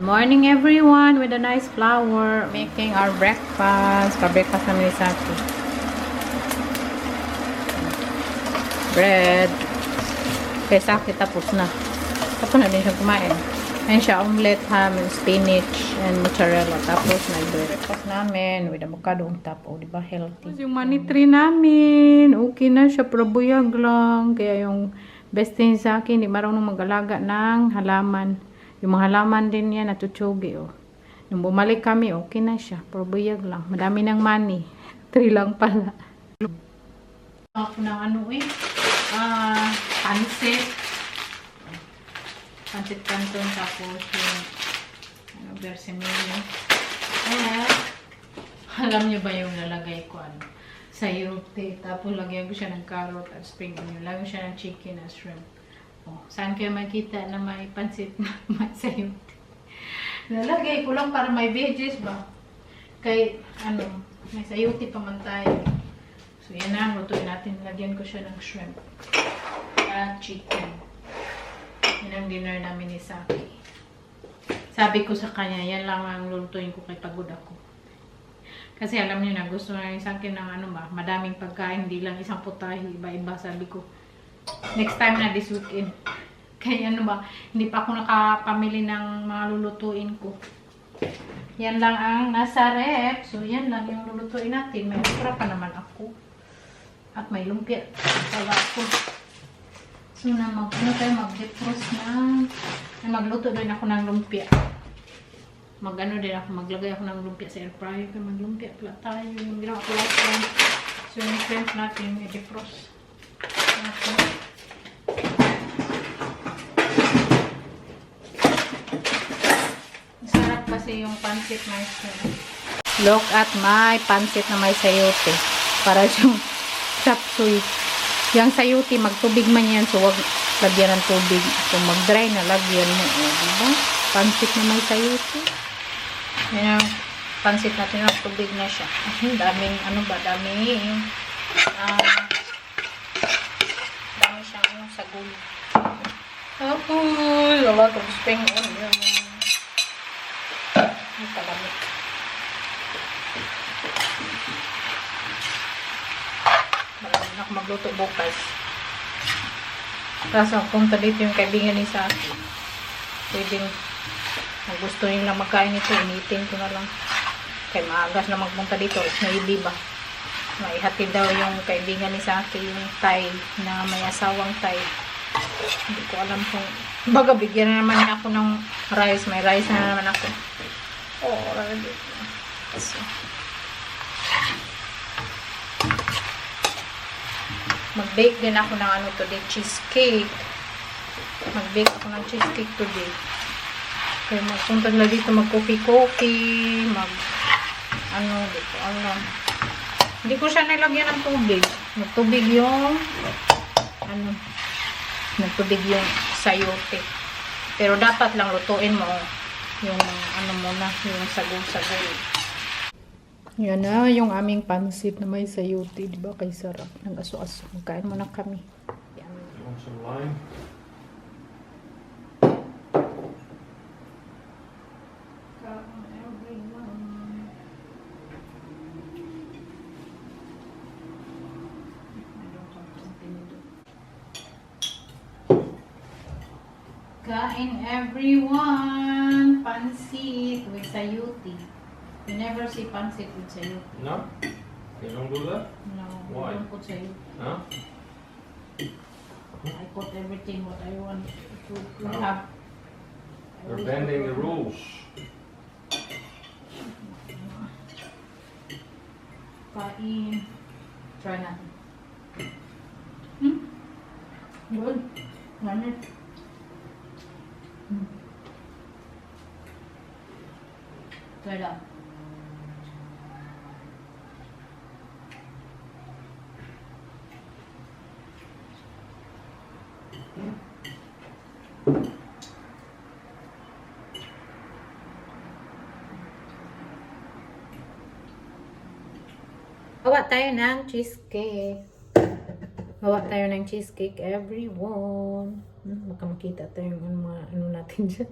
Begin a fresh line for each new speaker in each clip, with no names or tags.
Morning everyone with a nice flower. Making our breakfast. Pa-breakfast namin ni Saki. Bread. Kaya Saki tapos na. Tapos na din siya kumain. Ayan siya, omelette, ham, and spinach, and mozzarella. Tapos na breakfast namin with avocado on top. O, diba healthy? Tapos yung money tree namin. Okay na siya, pero buyag lang. Kaya yung best thing sa akin, di marunong mag-alaga ng halaman. Yung mga halaman din yan, natutsugi, oh. Nung bumalik kami, okay na siya. Pero buyag lang. Madami ng money. 3 lang pala. Ako ng ano eh. Pansit. Pansit canton. Tapos yung versimilli. Alam nyo ba yung lalagay ko? Sayote. Tapos lagyan ko siya ng carrot at spring onion. Lagyan ko siya ng chicken at shrimp. Oh, saan kayo makita na may pansit na may sayote? Nalagay ko lang para may veggies ba? Kay, may sayote pa man tayo. So, yan na. Lutuin natin. Lagyan ko siya ng shrimp. At chicken. Yan ang dinner namin ni Saki. Sabi ko sa kanya, yan lang ang lulutuin ko kay pagod ako. Kasi alam niyo na, gusto na yung Saki ng madaming pagkain. Hindi lang isang putahe. Iba-iba. Sabi ko, next time na this weekend. Kaya hindi pa ako nakapamili ng mga lulutuin ko. Yan lang ang nasa rep. So, yan lang yung lulutuin natin. May okra pa naman ako. At may lumpia. Pala ako. So, mag-defrost na. Magluto din ako ng lumpia. Maglagay ako ng lumpia sa air fryer. Kaya maglumpia pala tayo. Yung ginawa ko last time. So, yung shrimp natin, may defrost. Masarap kasi yung pansit na ito. Look at my pansit na may sayote. Para yung chop suey. Yung sayote, magtubig man yan. So, wag lagyan ng tubig. So, mag-dry na lagyan mo. Diba? Pansit na may sayote. Yan yung pansit natin. Tubig na siya. Daming, daming siyang sagol. Tapos, a lot of spring onion. Ang talamit. Malamit na ako magluto bukas. Tapos, punta dito yung kaibigan ni Saki. Pwedeng, kung gusto nyo lang magkain ito, initin ko na lang. Kaya maagas na magpunta dito. Maybe ba? Maihatid daw yung kaibigan ni Saki, yung Thai, na may asawang Thai. Hindi ko alam kung, baga bigyan na naman ako ng rice. May rice na naman ako. Oh, right. So, mag-bake din ako ng today, cheesecake. Mag-bake ako ng cheesecake today. Kaya magpunta na dito, mag-coffee-coffee, di ko alam. Hindi ko siya nilagyan ng tubig. Nagtubig yung nagtubig yung sayote. Pero dapat lang lutuin mo yung muna, yung sagol-sagol. Yan na yung aming pansit na may sayote, di ba? Kay sarap. Nag-aso-aso. Magkain muna kami. Yan.
You want some lime?
Kain everyone! Pansit with sayote. You never see pansit with sayote.
No? You don't do that?
No,
Why?
I don't put sayote.
Huh?
I put everything what I want to
No.
have.
You're bending the rules.
Kain. Try natin. Good. Ganit. Try lang. Gawa tayo ng cheesecake. Gawa tayo ng cheesecake, everyone. Baka makita tayo yung ano natin dyan.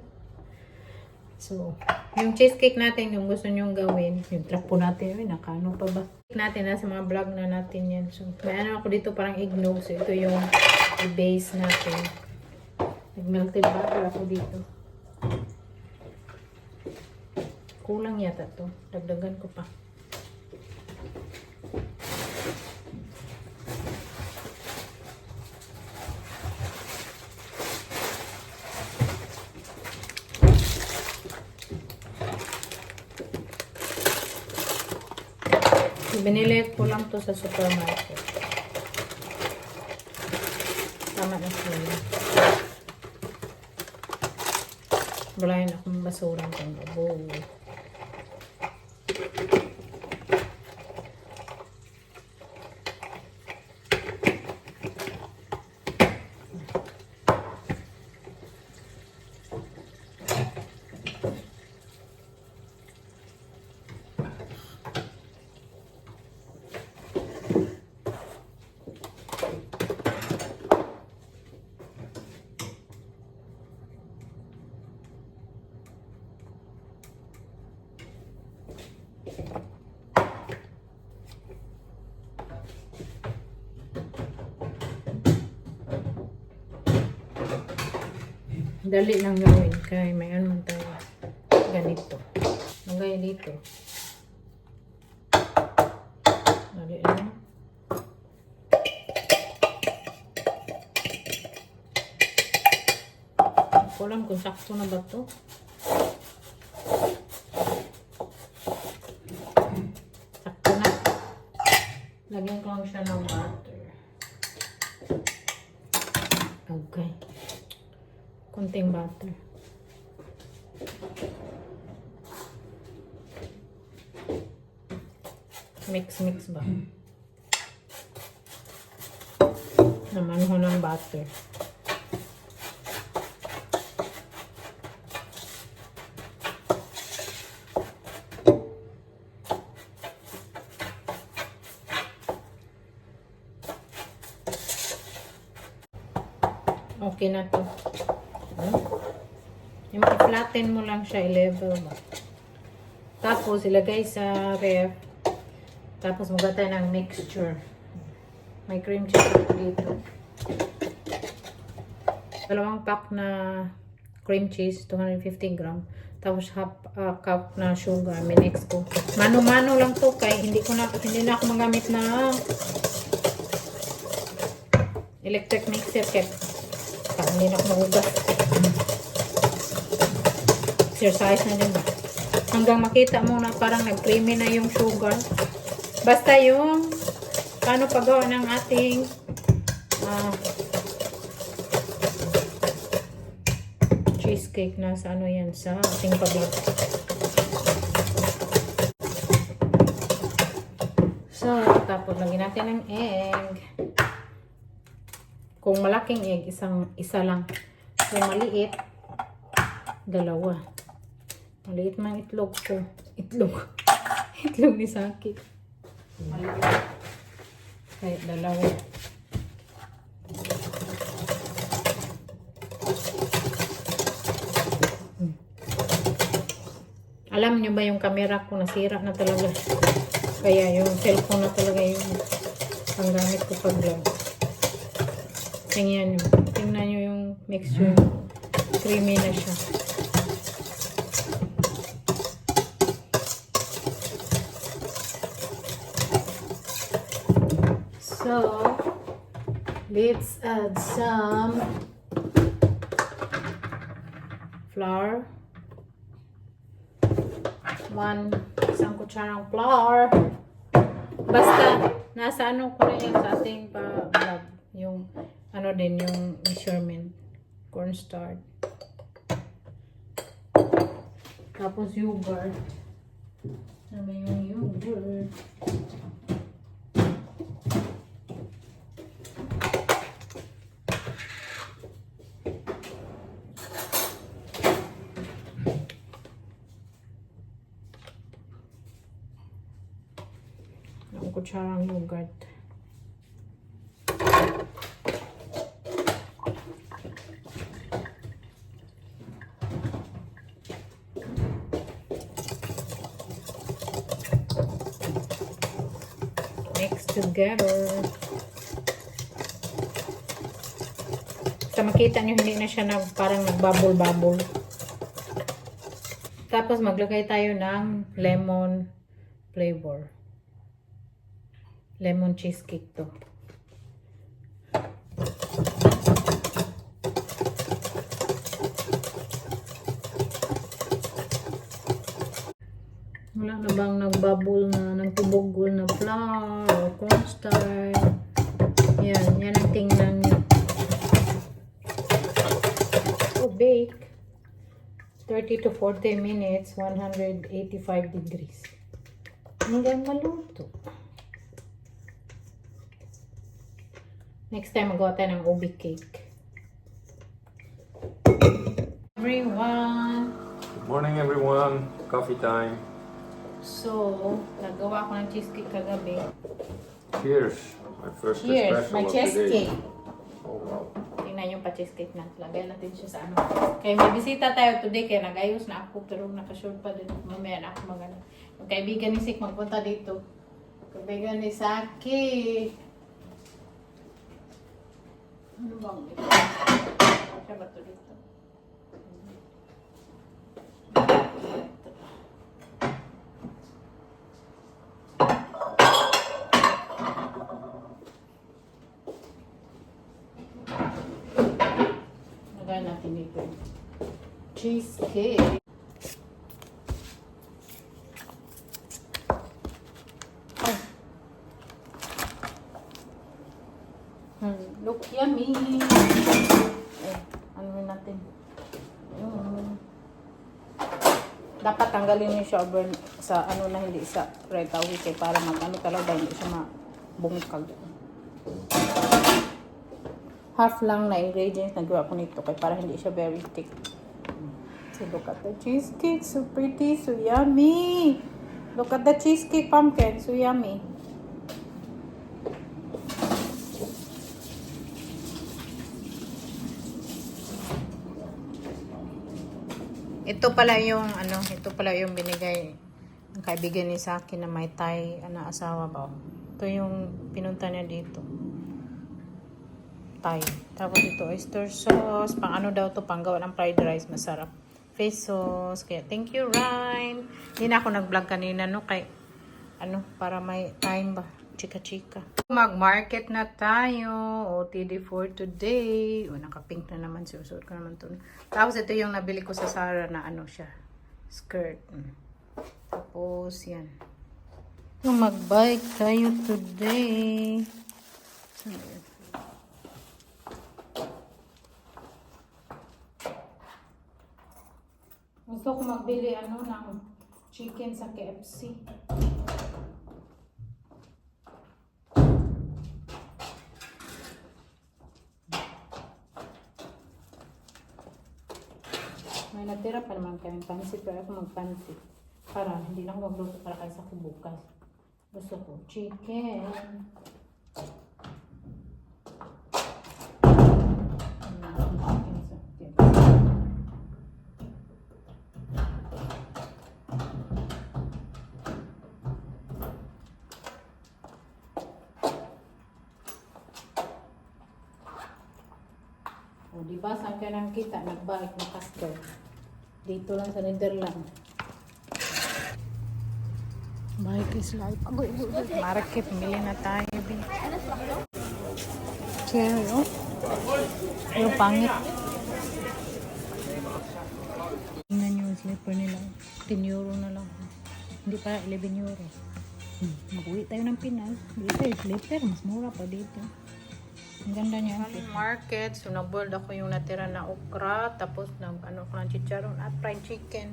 So, yung cheesecake natin, yung gusto nyong gawin, yung trapo natin, yun, nakano pa ba? Natin, nasa mga vlog na natin yan. So, may ano ako dito, parang eggnog. So, ito yung i-base natin. Nag-melted butter ako dito. Kulang yata to. Dagdagan ko pa. Binili ko lang to sa supermarket. Tama na sila. Wala akong basurang kong bowl. Dali lang gawin kaya may ano man tayo ganito. Lagay dito. Dali lang. Ko lang kung sakto na ba to. Sakto na. Lagyan ko lang siya ng butter. Okay. Konting butter. Mix ba? Naman ho ng butter. Okay na to. Yung i-flatten mo lang siya, i-level mo. Tapos, ilagay sa ref. Tapos, magata ng mixture. May cream cheese dito. 2 pack na cream cheese, 250 gram. Tapos, half cup na sugar. Minix ko. Mano-mano lang to kay hindi na ako magamit na electric mixer kaya hindi na ako magugas. Exercise na din ba? Hanggang makita mo na parang nag-creamy na yung sugar. Basta yung paano paggawa ng ating cheesecake na sa ano yan, sa ating pabit. So, tapos lagyan natin ng egg. Kung malaking egg, isa lang. Kung maliit, 2. Maliit man itlog ko. Itlog. Itlog ni Saki. Maliit. Kahit 2. Alam nyo ba yung camera ko nasira na talaga. Kaya yung cellphone na talaga yung panggamit ko pag vlog. Tingnan nyo. Tingnan nyo yung mixture. Creamy na siya. So, let's add some flour. 1 kutsarang flour. Basta, nasa ano ko na yan sa ating pa-vlog. Yung, ano din, yung measurement. Cornstarch. Tapos yogurt. Ano yung yogurt? Ang kutsarang yogurt. Mix together. Sa makita nyo, hindi na siya parang nagbubble-bubble. Tapos maglagay tayo ng lemon flavor. Lemon cheesecake to. Wala na bang nagbubble na, nagtubugol na flour or cornstarch? Yan ang tingnan nyo. Bake 30 to 40 minutes, 185 degrees. Hanggang maluto. Next time, magawa tayo ng ubi cake. Everyone!
Good morning, everyone. Coffee time.
So, nagawa ko ng cheesecake kagabi.
Cheers. My first
Cheers!
espresso
My
of the day.
cheesecake!
Oh, wow.
Tingnan yung pa-cheesecake na. Lagay natin siya sa ano. Kaya may bisita tayo today, kaya nag-ayos na ako, pero nakasure pa din. Mamaya na ako mag-ano. Yung kaibigan ni Sik magpunta dito. Kaibigan ni Saki. Ano bang ito? Siya ba ito dito? Lagay natin dito. Cheesecake. Look yummy. Ano natin? Dapat tanggalin yung sugar sa ano na hindi sa red tawid kay para mag-ano talaga hindi siya mabungkag. Half lang na ingredients nagawa ko nito kay para hindi siya very thick. So look at the cheesecake, so pretty, so yummy. Look at the cheesecake pumpkin, so yummy. Ito pala yung binigay ng kaibigan ni Saki na may Thai asawa ba. Ito yung pinunta niya dito. Thai. Tapos ito oyster sauce, pang ano daw to, pang gawa ng fried rice, masarap. Fish sauce. Kaya thank you, Ryan. Hindi na ako nag-vlog kanina no kay para may time ba. Chika-chika. Mag-market na tayo. OTD for today. Naka-pink na naman. Susuot ko naman ito. Tapos ito yung nabili ko sa Zara na siya. Skirt. Tapos yan. So, mag-bike tayo today. Gusto ko magbili ng chicken sa KFC. May natira pa naman kaming pansit, pero ako magpansit. Para hindi na ako magluto para kaysa ko bukas. Gusto ko chicken. O, diba? Saan ka nang kita? Nagbalik na Casper. Dito lang sa Netherlands. Bike is life. Market, mili na tayo. Cherry, oh. Yung pangit. Tingnan nyo yung slipper nila. 10 euro na lang. Hindi pa 11 euro. Mag-uwi tayo ng Pinas. Bili tayo slipper. Mas mura pa dito. Ang ganda niya. Market. So, nag-boiled ako yung natira na okra. Tapos, ko ng chicharon at fried chicken.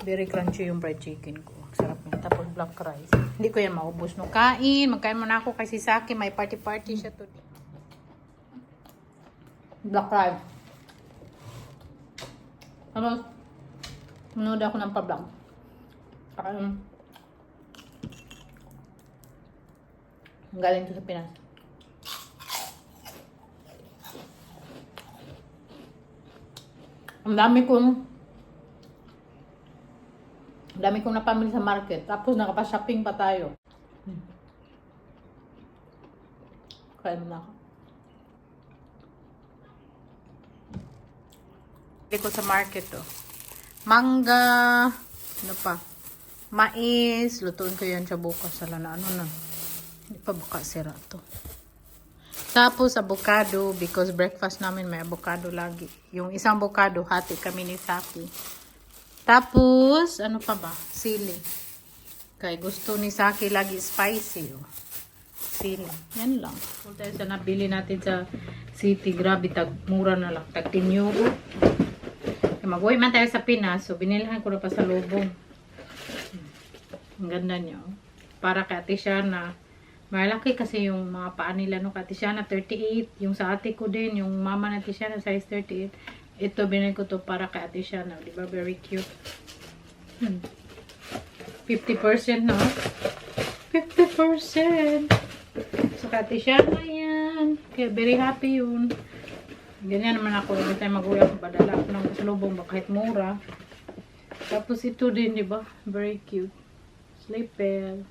Very crunchy yung fried chicken ko. Sarap yun. Tapos, black rice. Hindi ko yan maubos. No, kain. Magkain muna ako kay si Saki. May party-party siya today. Black rice. Tapos, manood ako ng pa-vlog. Galing ko sa Pinas. Ang dami kong napamili sa market. Tapos nakapa-shopping pa tayo. Kain na ako. Bili ko sa market to. Mangga. Ano pa? Mais. Lutuin ko yan siya bukas. Sala na ano na. Hindi pa baka sira to. Tapos avocado. Because breakfast namin may avocado lagi. Yung isang avocado, hati kami ni Saki. Tapos, ano pa ba? Sili. Kaya gusto ni Saki lagi spicy. Oh. Sili. Yan lang. Kung tayo sa nabili natin sa city, grabe, mura na lang. Tag 10 euro. Mag-uwi man tayo sa Pinas. So, binilhan ko na pa sa lubong. Ang ganda niya. Oh. Para kay Ate Shana. Malaki kasi yung mga paa nila. No? Kay Ate Shana, 38. Yung sa ate ko din. Yung mama na Ate Shana, size 38. Ito, binili ko to para kay Ate Shana. Diba? Very cute. 50% no? 50%. So, kay Ate Shana yan. Kaya very happy yun. Ganyan naman ako. Every time mag-uwi ako, padala ako ng kasalubong kahit mura. Tapos ito din, di ba? Very cute. Slipper.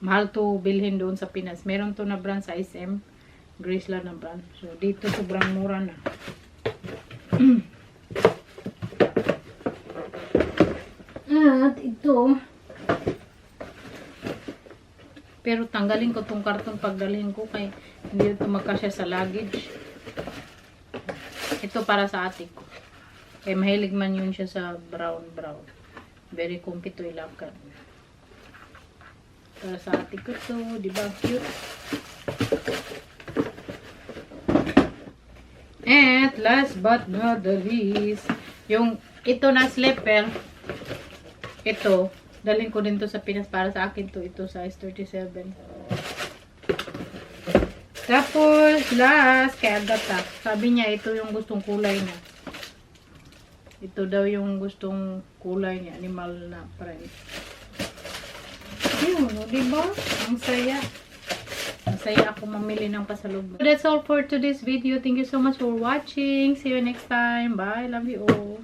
Mahal to bilhin doon sa Pinas. Meron to na brand sa SM. Graceland na brand. So, dito sobrang mura na. At ito. Pero tanggalin ko tong karton pagdalhin ko kay hindi ito magkasya sa luggage. Ito para sa ate ko. Kaya mahilig man yun siya sa brown. Very comfy to ilakad. Para sa ate ko to. Diba cute? And last but not the least, yung ito na slipper, ito, dalhin ko din to sa Pinas para sa akin to. Ito size 37. Tapos, last, kay Agatha. Sabi niya, ito yung gustong kulay niya. Ito daw yung gustong kulay niya. Animal na print. Yun, diba? Ang saya. Ang saya ako mamili ng pasalubong. So that's all for today's video. Thank you so much for watching. See you next time. Bye. Love you all.